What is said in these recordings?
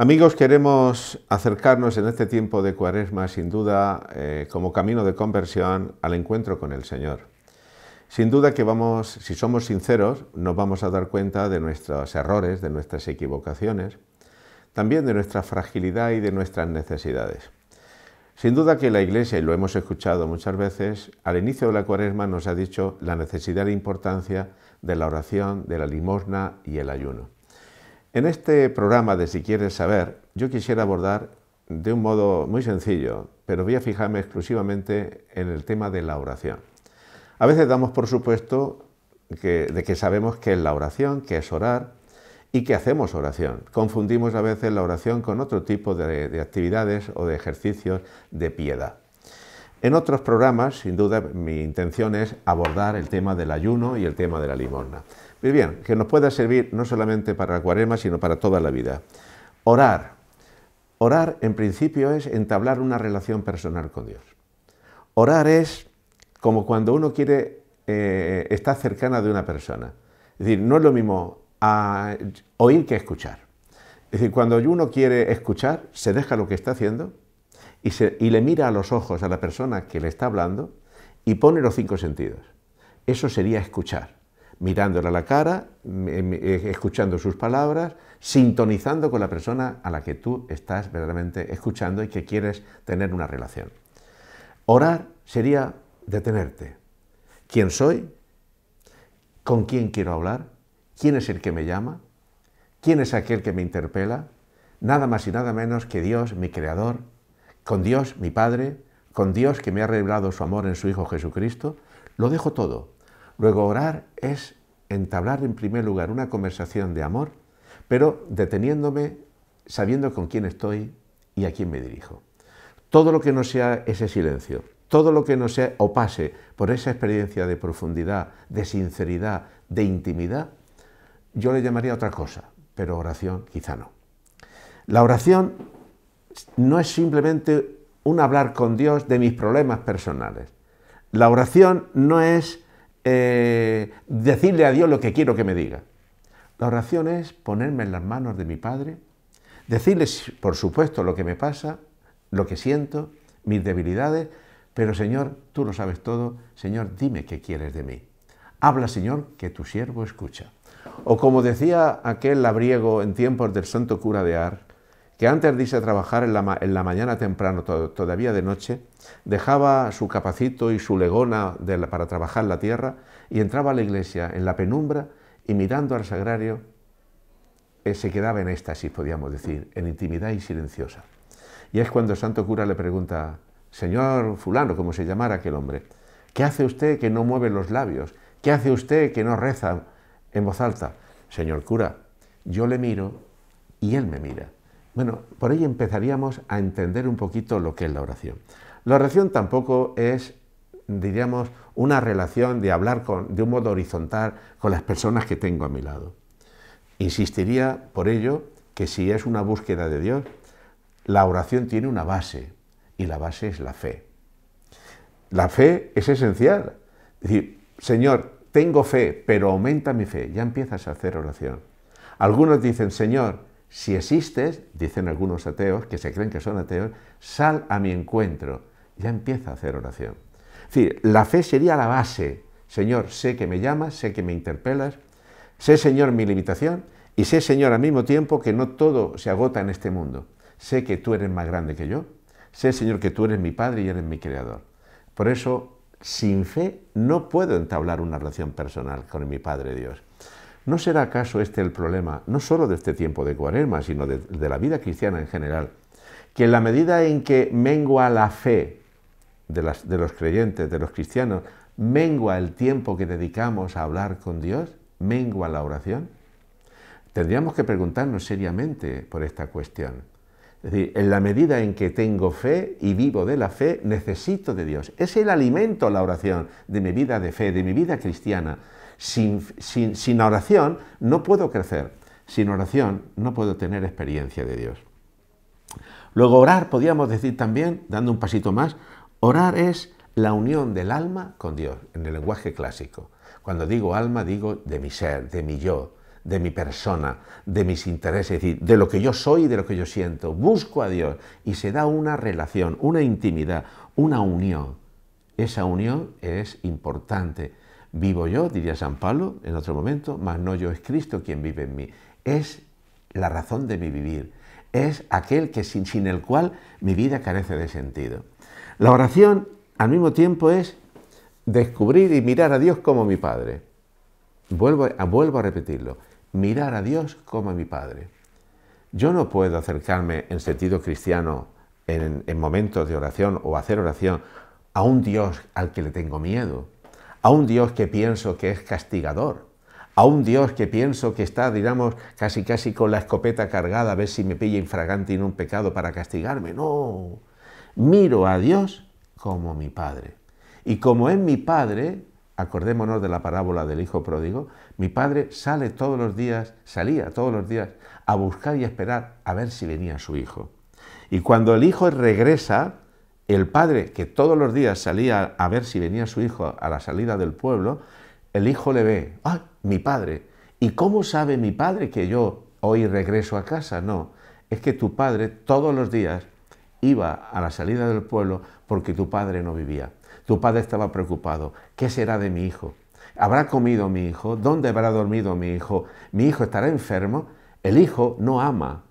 Amigos, queremos acercarnos en este tiempo de Cuaresma, sin duda, como camino de conversión al encuentro con el Señor. Sin duda que si somos sinceros, nos vamos a dar cuenta de nuestros errores, de nuestras equivocaciones, también de nuestra fragilidad y de nuestras necesidades. Sin duda que la Iglesia, y lo hemos escuchado muchas veces, al inicio de la Cuaresma nos ha dicho la necesidad e importancia de la oración, de la limosna y el ayuno. En este programa de Si Quieres Saber, yo quisiera abordar de un modo muy sencillo, pero voy a fijarme exclusivamente en el tema de la oración. A veces damos por supuesto de que sabemos qué es la oración, qué es orar y que hacemos oración. Confundimos a veces la oración con otro tipo de actividades o de ejercicios de piedad. En otros programas, sin duda, mi intención es abordar el tema del ayuno y el tema de la limosna. Muy bien, que nos pueda servir no solamente para la Cuaresma, sino para toda la vida. Orar. Orar, en principio, es entablar una relación personal con Dios. Orar es como cuando uno quiere estar cercana de una persona. Es decir, no es lo mismo oír que escuchar. Es decir, cuando uno quiere escuchar, se deja lo que está haciendo y le mira a los ojos a la persona que le está hablando y pone los 5 sentidos. Eso sería escuchar. Mirándole a la cara, escuchando sus palabras, sintonizando con la persona a la que tú estás verdaderamente escuchando y que quieres tener una relación. Orar sería detenerte. ¿Quién soy? ¿Con quién quiero hablar? ¿Quién es el que me llama? ¿Quién es aquel que me interpela? Nada más y nada menos que Dios, mi Creador, con Dios, mi Padre, con Dios que me ha revelado su amor en su Hijo Jesucristo. Lo dejo todo. Luego orar es entablar en primer lugar una conversación de amor, pero deteniéndome, sabiendo con quién estoy y a quién me dirijo. Todo lo que no sea ese silencio, todo lo que no sea o pase por esa experiencia de profundidad, de sinceridad, de intimidad, yo le llamaría otra cosa, pero oración quizá no. La oración no es simplemente un hablar con Dios de mis problemas personales. La oración no es decirle a Dios lo que quiero que me diga. La oración es ponerme en las manos de mi Padre, decirle, por supuesto, lo que me pasa, lo que siento, mis debilidades, pero Señor, tú lo sabes todo, Señor, dime qué quieres de mí. Habla, Señor, que tu siervo escucha. O como decía aquel labriego en tiempos del santo cura de Ars, que antes de irse a trabajar en la mañana temprano, todavía de noche, dejaba su capacito y su legona para trabajar la tierra y entraba a la iglesia en la penumbra y mirando al sagrario se quedaba en éxtasis, podríamos decir, en intimidad y silenciosa. Y es cuando el santo cura le pregunta, señor fulano, como se llamara aquel hombre, ¿qué hace usted que no mueve los labios? ¿Qué hace usted que no reza en voz alta? Señor cura, yo le miro y él me mira. Bueno, por ahí empezaríamos a entender un poquito lo que es la oración. La oración tampoco es, diríamos, una relación de hablar de un modo horizontal con las personas que tengo a mi lado. Insistiría, por ello, que si es una búsqueda de Dios, la oración tiene una base, y la base es la fe. La fe es esencial. Es decir, Señor, tengo fe, pero aumenta mi fe. Ya empiezas a hacer oración. Algunos dicen, Señor, si existes, dicen algunos ateos, que se creen que son ateos, sal a mi encuentro. Ya empieza a hacer oración. Es decir, la fe sería la base. Señor, sé que me llamas, sé que me interpelas, sé, Señor, mi limitación, y sé, Señor, al mismo tiempo que no todo se agota en este mundo. Sé que tú eres más grande que yo, sé, Señor, que tú eres mi Padre y eres mi Creador. Por eso, sin fe, no puedo entablar una relación personal con mi Padre Dios. ¿No será acaso este el problema, no solo de este tiempo de Cuaresma, sino de la vida cristiana en general? Que en la medida en que mengua la fe de los creyentes, de los cristianos, mengua el tiempo que dedicamos a hablar con Dios, mengua la oración. Tendríamos que preguntarnos seriamente por esta cuestión. Es decir, en la medida en que tengo fe y vivo de la fe, necesito de Dios. Es el alimento, la oración, de mi vida de fe, de mi vida cristiana. Sin oración no puedo crecer, sin oración no puedo tener experiencia de Dios. Luego orar, podríamos decir también, dando un pasito más, orar es la unión del alma con Dios, en el lenguaje clásico. Cuando digo alma, digo de mi ser, de mi yo, de mi persona, de mis intereses, es decir, de lo que yo soy y de lo que yo siento. Busco a Dios y se da una relación, una intimidad, una unión. Esa unión es importante. Vivo yo, diría San Pablo en otro momento, mas no yo, es Cristo quien vive en mí. Es la razón de mi vivir. Es aquel que sin el cual mi vida carece de sentido. La oración, al mismo tiempo, es descubrir y mirar a Dios como mi Padre. Vuelvo a repetirlo. Mirar a Dios como mi Padre. Yo no puedo acercarme en sentido cristiano en momentos de oración o hacer oración a un Dios al que le tengo miedo, a un Dios que pienso que es castigador, a un Dios que pienso que está, digamos, casi con la escopeta cargada a ver si me pilla infragante en un pecado para castigarme. No, miro a Dios como mi Padre. Y como es mi Padre, acordémonos de la parábola del hijo pródigo, mi Padre salía todos los días a buscar y a esperar a ver si venía su hijo. Y cuando el hijo regresa, el padre, que todos los días salía a ver si venía su hijo a la salida del pueblo, el hijo le ve, ¡ah, mi padre! ¿Y cómo sabe mi padre que yo hoy regreso a casa? No, es que tu padre todos los días iba a la salida del pueblo porque tu padre no vivía. Tu padre estaba preocupado. ¿Qué será de mi hijo? ¿Habrá comido mi hijo? ¿Dónde habrá dormido mi hijo? ¿Mi hijo estará enfermo? El hijo no ama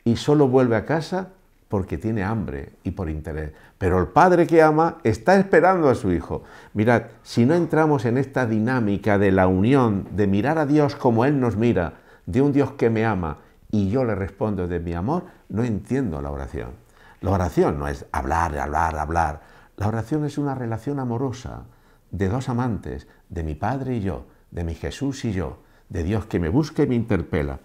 y solo vuelve a casa porque tiene hambre y por interés. Pero el padre que ama está esperando a su hijo. Mirad, si no entramos en esta dinámica de la unión, de mirar a Dios como Él nos mira, de un Dios que me ama y yo le respondo de mi amor, no entiendo la oración. La oración no es hablar. La oración es una relación amorosa de dos amantes, de mi Padre y yo, de mi Jesús y yo, de Dios que me busca y me interpela.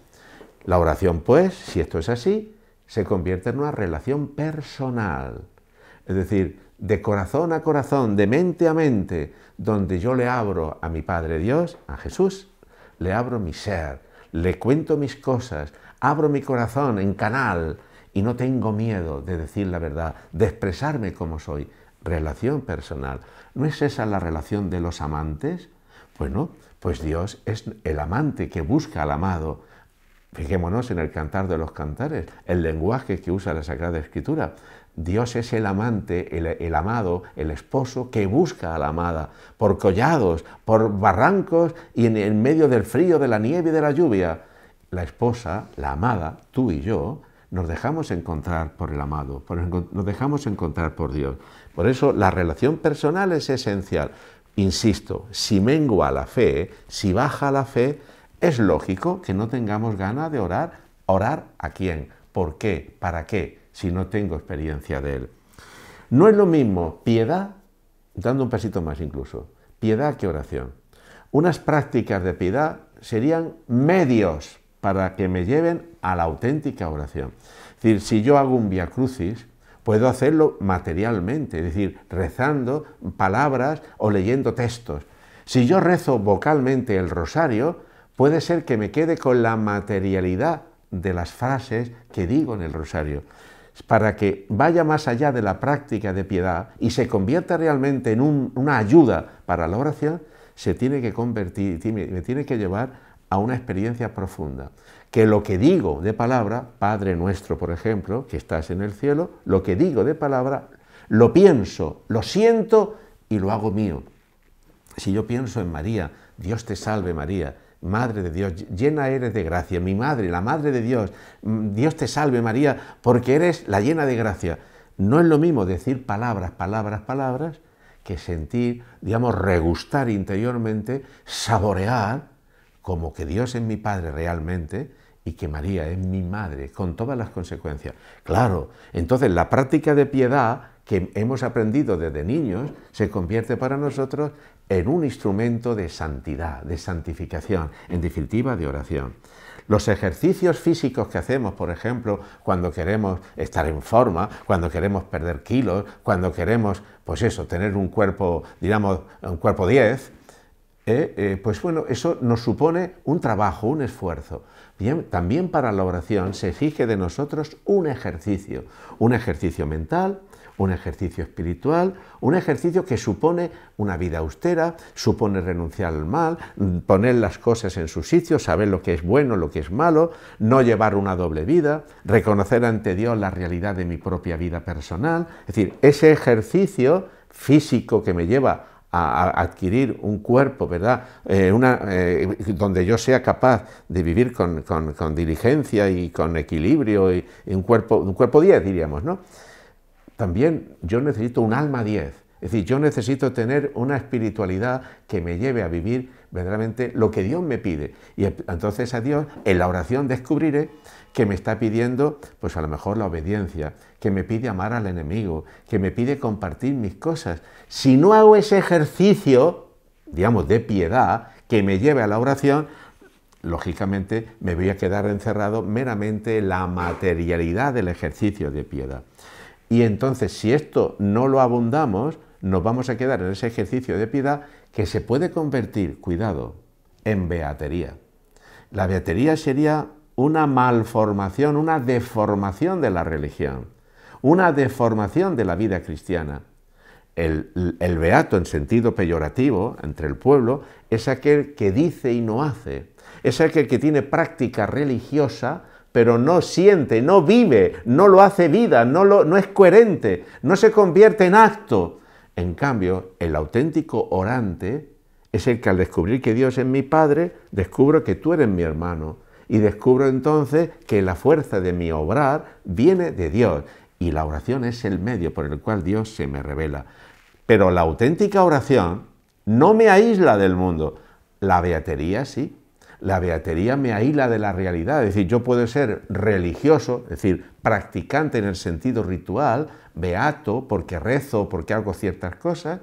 La oración, pues, si esto es así, se convierte en una relación personal, es decir, de corazón a corazón, de mente a mente, donde yo le abro a mi Padre Dios, a Jesús, le abro mi ser, le cuento mis cosas, abro mi corazón en canal y no tengo miedo de decir la verdad, de expresarme como soy. Relación personal. ¿No es esa la relación de los amantes? Bueno, pues Dios es el amante que busca al amado. Fijémonos en el Cantar de los Cantares, el lenguaje que usa la Sagrada Escritura. Dios es el amante, el amado, el esposo que busca a la amada, por collados, por barrancos y en medio del frío, de la nieve y de la lluvia. La esposa, la amada, tú y yo, nos dejamos encontrar por el amado, nos dejamos encontrar por Dios. Por eso la relación personal es esencial. Insisto, si mengua la fe, si baja la fe, es lógico que no tengamos ganas de orar. ¿Orar a quién? ¿Por qué? ¿Para qué? Si no tengo experiencia de Él. No es lo mismo piedad, dando un pasito más incluso, piedad que oración. Unas prácticas de piedad serían medios para que me lleven a la auténtica oración. Es decir, si yo hago un Vía Crucis, puedo hacerlo materialmente, es decir, rezando palabras o leyendo textos. Si yo rezo vocalmente el rosario, puede ser que me quede con la materialidad de las frases que digo en el rosario. Para que vaya más allá de la práctica de piedad y se convierta realmente en una ayuda para la oración, se tiene que convertir, me tiene que llevar a una experiencia profunda. Que lo que digo de palabra, Padre nuestro, por ejemplo, que estás en el cielo, lo que digo de palabra, lo pienso, lo siento y lo hago mío. Si yo pienso en María, Dios te salve María, Madre de Dios, llena eres de gracia, mi madre, la Madre de Dios, Dios te salve María, porque eres la llena de gracia. No es lo mismo decir palabras, que sentir, digamos, regustar interiormente, saborear, como que Dios es mi Padre realmente y que María es mi Madre, con todas las consecuencias. Claro, entonces la práctica de piedad que hemos aprendido desde niños se convierte para nosotros en un instrumento de santidad, de santificación, en definitiva de oración. Los ejercicios físicos que hacemos, por ejemplo, cuando queremos estar en forma, cuando queremos perder kilos, cuando queremos, pues eso, tener un cuerpo, digamos, un cuerpo 10, pues bueno, eso nos supone un trabajo, un esfuerzo. Bien, también para la oración se exige de nosotros un ejercicio mental, un ejercicio espiritual, un ejercicio que supone una vida austera, supone renunciar al mal, poner las cosas en su sitio, saber lo que es bueno, lo que es malo, no llevar una doble vida, reconocer ante Dios la realidad de mi propia vida personal. Es decir, ese ejercicio físico que me lleva a adquirir un cuerpo, ¿verdad? Donde yo sea capaz de vivir con diligencia y con equilibrio, y un cuerpo 10, diríamos, ¿no? También yo necesito un alma 10, es decir, yo necesito tener una espiritualidad que me lleve a vivir verdaderamente lo que Dios me pide. Y entonces a Dios, en la oración descubriré que me está pidiendo, pues a lo mejor la obediencia, que me pide amar al enemigo, que me pide compartir mis cosas. Si no hago ese ejercicio, digamos, de piedad, que me lleve a la oración, lógicamente me voy a quedar encerrado meramente en la materialidad del ejercicio de piedad. Y entonces, si esto no lo abundamos, nos vamos a quedar en ese ejercicio de piedad que se puede convertir, cuidado, en beatería. La beatería sería una malformación, una deformación de la religión, una deformación de la vida cristiana. El beato, en sentido peyorativo, entre el pueblo, es aquel que dice y no hace, es aquel que tiene práctica religiosa, pero no siente, no vive, no lo hace vida, no es coherente, no se convierte en acto. En cambio, el auténtico orante es el que al descubrir que Dios es mi Padre, descubro que tú eres mi hermano, y descubro entonces que la fuerza de mi obrar viene de Dios, y la oración es el medio por el cual Dios se me revela. Pero la auténtica oración no me aísla del mundo, la beatería sí. La beatería me aísla de la realidad, es decir, yo puedo ser religioso, es decir, practicante en el sentido ritual, beato, porque rezo, porque hago ciertas cosas,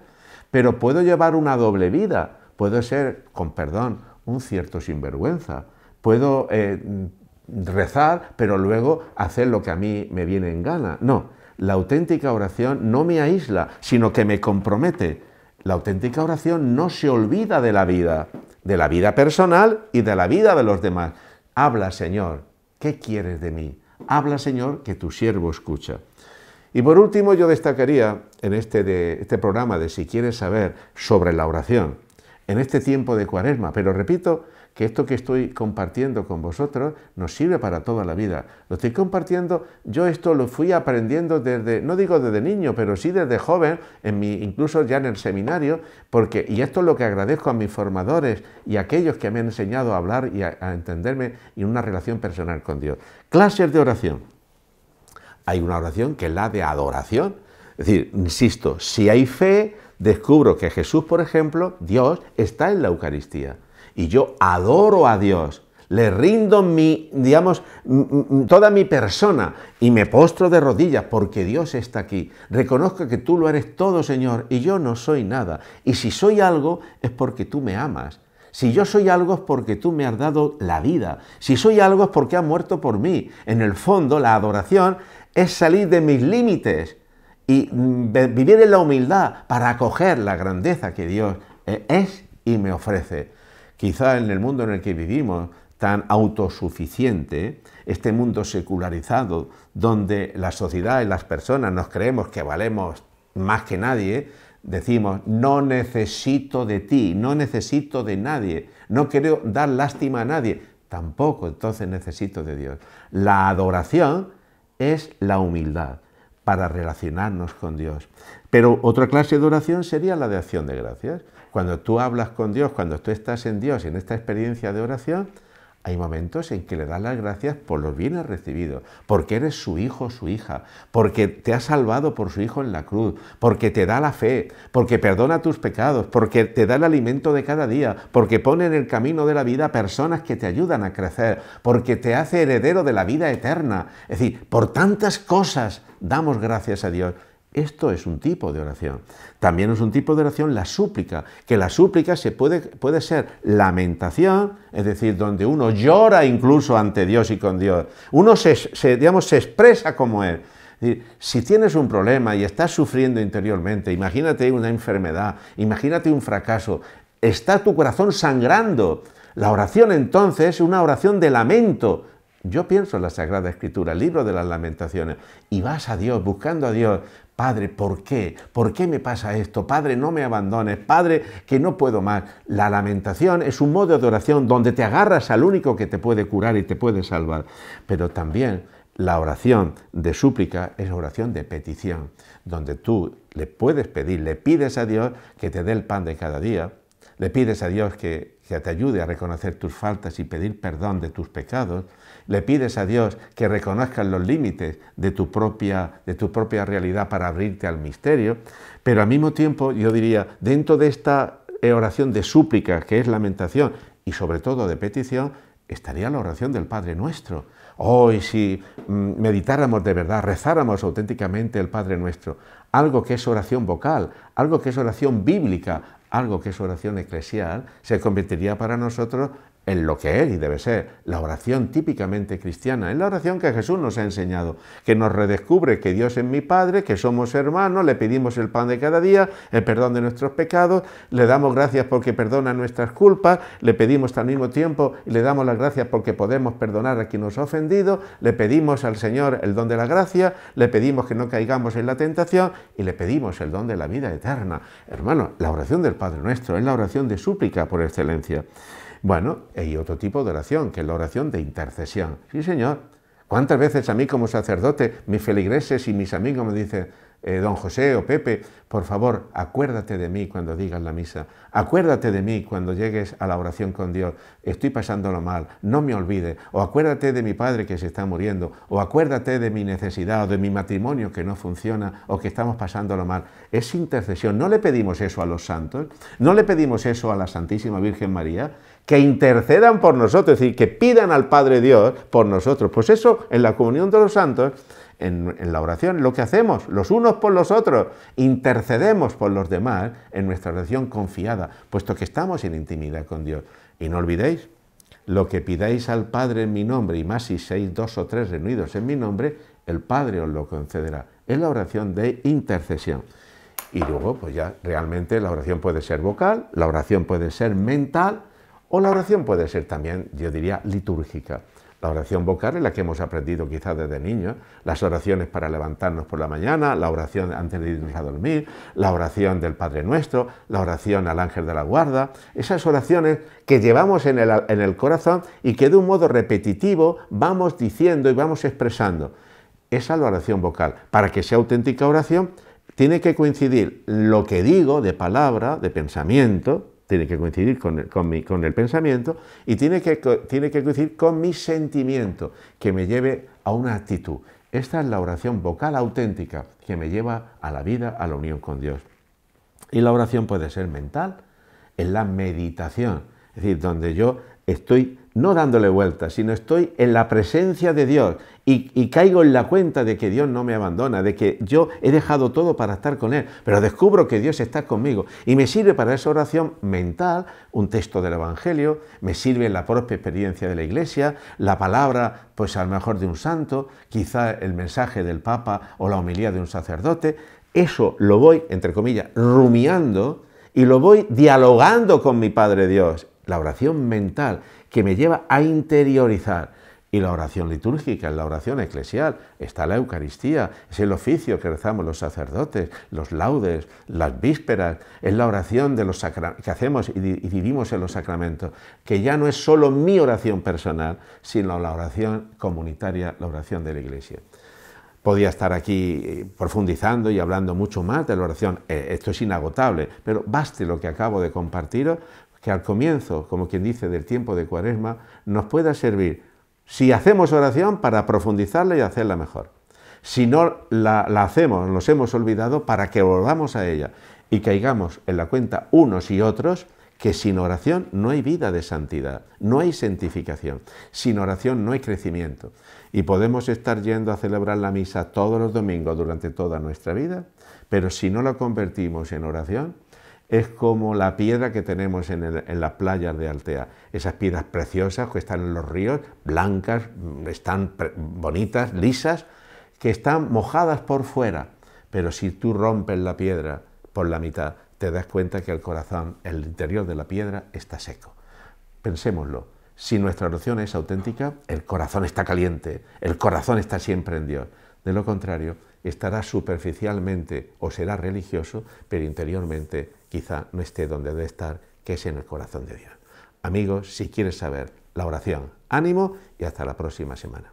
pero puedo llevar una doble vida, puedo ser, con perdón, un cierto sinvergüenza, puedo rezar, pero luego hacer lo que a mí me viene en gana. No, la auténtica oración no me aísla, sino que me compromete. La auténtica oración no se olvida de la vida personal y de la vida de los demás. Habla, Señor, ¿qué quieres de mí? Habla, Señor, que tu siervo escucha. Y por último, yo destacaría en este programa de Si quieres saber sobre la oración, en este tiempo de Cuaresma, pero repito que esto que estoy compartiendo con vosotros nos sirve para toda la vida. Lo estoy compartiendo, yo esto lo fui aprendiendo desde, no digo desde niño, pero sí desde joven, incluso ya en el seminario, y esto es lo que agradezco a mis formadores y a aquellos que me han enseñado a hablar y a entenderme en una relación personal con Dios. Clases de oración. Hay una oración que es la de adoración. Es decir, insisto, si hay fe, descubro que Jesús, por ejemplo, Dios, está en la Eucaristía. Y yo adoro a Dios, le rindo toda mi persona y me postro de rodillas porque Dios está aquí. Reconozco que tú lo eres todo, Señor, y yo no soy nada. Y si soy algo es porque tú me amas. Si yo soy algo es porque tú me has dado la vida. Si soy algo es porque has muerto por mí. En el fondo, la adoración es salir de mis límites y vivir en la humildad para acoger la grandeza que Dios es y me ofrece. Quizá en el mundo en el que vivimos, tan autosuficiente, este mundo secularizado, donde la sociedad y las personas nos creemos que valemos más que nadie, decimos, no necesito de ti, no necesito de nadie, no quiero dar lástima a nadie, tampoco entonces necesito de Dios. La adoración es la humildad para relacionarnos con Dios. Pero otra clase de oración sería la de acción de gracias. Cuando tú hablas con Dios, cuando tú estás en Dios, en esta experiencia de oración, hay momentos en que le das las gracias por los bienes recibidos, porque eres su hijo o su hija, porque te ha salvado por su hijo en la cruz, porque te da la fe, porque perdona tus pecados, porque te da el alimento de cada día, porque pone en el camino de la vida personas que te ayudan a crecer, porque te hace heredero de la vida eterna. Es decir, por tantas cosas damos gracias a Dios. Esto es un tipo de oración. También es un tipo de oración la súplica, que la súplica puede ser lamentación, es decir, donde uno llora incluso ante Dios y con Dios. Uno se expresa como Él. Es decir, si tienes un problema y estás sufriendo interiormente, imagínate una enfermedad, imagínate un fracaso, está tu corazón sangrando. La oración entonces es una oración de lamento. Yo pienso en la Sagrada Escritura, el libro de las Lamentaciones, y vas a Dios, buscando a Dios. Padre, ¿por qué? ¿Por qué me pasa esto? Padre, no me abandones. Padre, que no puedo más. La lamentación es un modo de oración donde te agarras al único que te puede curar y te puede salvar. Pero también la oración de súplica es oración de petición, donde tú le puedes pedir, le pides a Dios que te dé el pan de cada día, le pides a Dios que te ayude a reconocer tus faltas y pedir perdón de tus pecados, le pides a Dios que reconozcas los límites de tu propia realidad para abrirte al misterio, pero al mismo tiempo yo diría, dentro de esta oración de súplica que es lamentación y sobre todo de petición, estaría la oración del Padre Nuestro. Hoy si meditáramos de verdad, rezáramos auténticamente el Padre Nuestro, algo que es oración vocal, algo que es oración bíblica, algo que es oración eclesial, se convertiría para nosotros en lo que es y debe ser la oración típicamente cristiana, es la oración que Jesús nos ha enseñado, que nos redescubre que Dios es mi Padre, que somos hermanos, le pedimos el pan de cada día, el perdón de nuestros pecados, le damos gracias porque perdona nuestras culpas, le pedimos al mismo tiempo y le damos las gracias porque podemos perdonar a quien nos ha ofendido, le pedimos al Señor el don de la gracia, le pedimos que no caigamos en la tentación y le pedimos el don de la vida eterna. Hermano, la oración del Padre Nuestro es la oración de súplica por excelencia. Bueno, hay otro tipo de oración, que es la oración de intercesión. Sí, Señor. ¿Cuántas veces a mí como sacerdote, mis feligreses y mis amigos me dicen, don José o Pepe, por favor, acuérdate de mí cuando digas la misa, acuérdate de mí cuando llegues a la oración con Dios, estoy pasándolo mal, no me olvides, o acuérdate de mi padre que se está muriendo, o acuérdate de mi necesidad, o de mi matrimonio que no funciona, o que estamos pasándolo mal. Es intercesión. No le pedimos eso a los santos, no le pedimos eso a la Santísima Virgen María, que intercedan por nosotros, es decir, que pidan al Padre Dios por nosotros. Pues eso, en la comunión de los santos, en la oración, lo que hacemos, los unos por los otros, intercedemos por los demás en nuestra oración confiada, puesto que estamos en intimidad con Dios. Y no olvidéis, lo que pidáis al Padre en mi nombre, y más si seis, 2 o 3 reunidos en mi nombre, el Padre os lo concederá. Es la oración de intercesión. Y luego, pues ya realmente la oración puede ser vocal, la oración puede ser mental, o la oración puede ser también, yo diría, litúrgica. La oración vocal es la que hemos aprendido quizás desde niños, las oraciones para levantarnos por la mañana, la oración antes de irnos a dormir, la oración del Padre Nuestro, la oración al Ángel de la Guarda, esas oraciones que llevamos en el corazón y que de un modo repetitivo vamos diciendo y vamos expresando. Esa es la oración vocal. Para que sea auténtica oración, tiene que coincidir lo que digo de palabra, de pensamiento, tiene que coincidir con el pensamiento y tiene que coincidir con mi sentimiento, que me lleve a una actitud. Esta es la oración vocal auténtica que me lleva a la vida, a la unión con Dios. Y la oración puede ser mental, en la meditación, es decir, donde yo estoy no dándole vueltas, sino estoy en la presencia de Dios y caigo en la cuenta de que Dios no me abandona, de que yo he dejado todo para estar con Él, pero descubro que Dios está conmigo y me sirve para esa oración mental, un texto del Evangelio, me sirve la propia experiencia de la Iglesia, la palabra, pues a lo mejor de un santo, quizá el mensaje del Papa o la homilía de un sacerdote. Eso lo voy, entre comillas, rumiando y lo voy dialogando con mi Padre Dios. La oración mental que me lleva a interiorizar. Y la oración litúrgica, la oración eclesial, está la Eucaristía, es el oficio que rezamos los sacerdotes, los laudes, las vísperas, es la oración de los que hacemos y vivimos en los sacramentos, que ya no es solo mi oración personal, sino la oración comunitaria, la oración de la Iglesia. Podía estar aquí profundizando y hablando mucho más de la oración, esto es inagotable, pero baste lo que acabo de compartiros, que al comienzo, como quien dice, del tiempo de Cuaresma, nos pueda servir, si hacemos oración, para profundizarla y hacerla mejor. Si no la hacemos, nos hemos olvidado, para que volvamos a ella y caigamos en la cuenta unos y otros, que sin oración no hay vida de santidad, no hay santificación, sin oración no hay crecimiento. Y podemos estar yendo a celebrar la misa todos los domingos durante toda nuestra vida, pero si no la convertimos en oración, es como la piedra que tenemos en las playas de Altea. Esas piedras preciosas que están en los ríos, blancas, están bonitas, lisas, que están mojadas por fuera. Pero si tú rompes la piedra por la mitad, te das cuenta que el corazón, el interior de la piedra, está seco. Pensémoslo, si nuestra oración es auténtica, el corazón está caliente, el corazón está siempre en Dios. De lo contrario, estará superficialmente o será religioso, pero interiormente quizá no esté donde debe estar, que es en el corazón de Dios. Amigos, si quieres saber la oración, ánimo y hasta la próxima semana.